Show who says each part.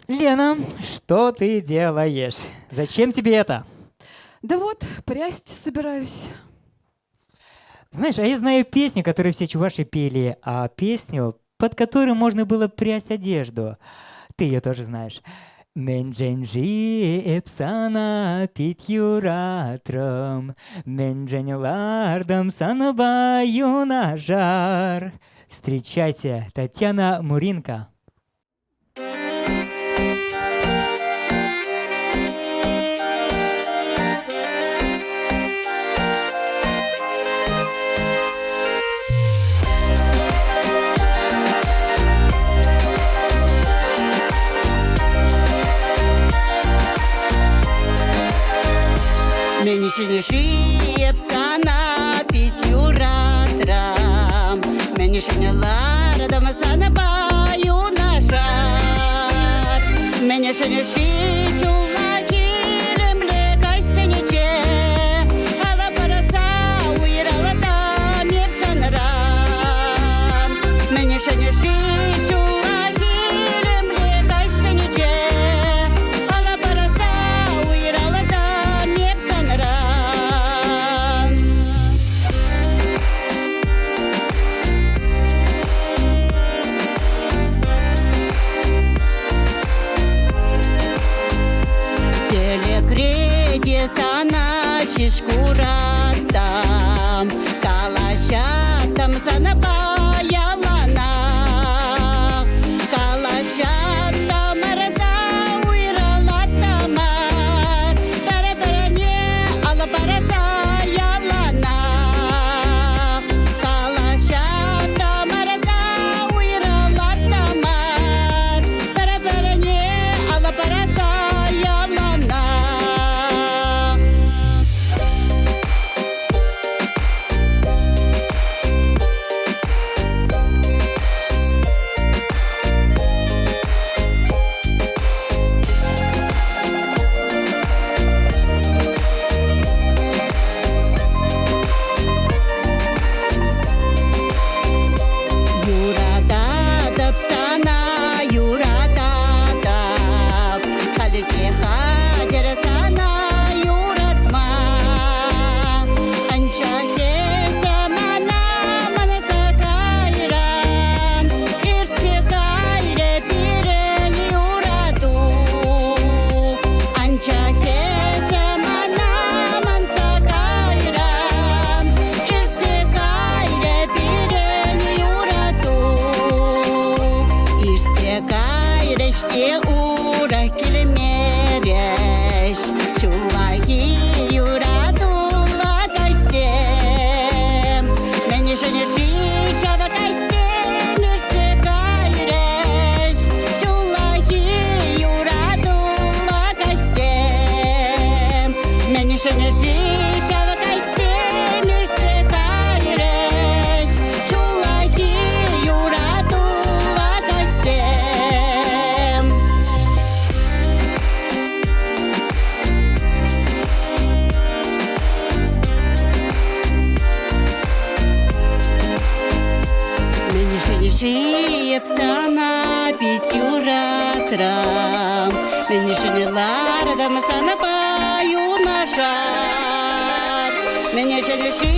Speaker 1: Лена, что ты делаешь? Зачем тебе это?
Speaker 2: Да вот, прясть собираюсь.
Speaker 1: Знаешь, а я знаю песню, которую все чуваши пели, а песню, под которую можно было прясть одежду. Ты ее тоже знаешь. Мендженжи эпсана питьюратром, мендженелардом санабаю нажар. Встречайте, Татьяна Муринка.
Speaker 3: Меньшиниши эпсана питьюратрам, меньшинелардом санабаю нажар, меньшиниши шулагилем лекайсениче, ала параса уиралата мирсанрам, меньшиниши шулагилем лекайсениче, ала параса уиралата мирсанрам. Телекреде сана шишкуратам, калашатам санабаялана, калашатам арада уиралатамар, бәрі-бәріне ала бараса ялана, калашатам арада уиралатамар, бәрі-бәріне ала бараса ялана. Юрададап сана юрададап, халите хадер сана юратма, анчахе замана манаса кайран, ирте кайре пирен юраду, анчахе замана манса кайран, ирте кайре пирен юраду, ирте кайреште ура келмереш, чулаги юраду лагайсем, мені женеши шавакайсем, ирте кайреш, чулаги юраду лагайсем, мені женеши шавакайсем, ирте кайреш, чулаги юраду лагайсем. Меньшиниши эпсана питьюратрам, меньшинелардом санабаю нажар, меньшиниши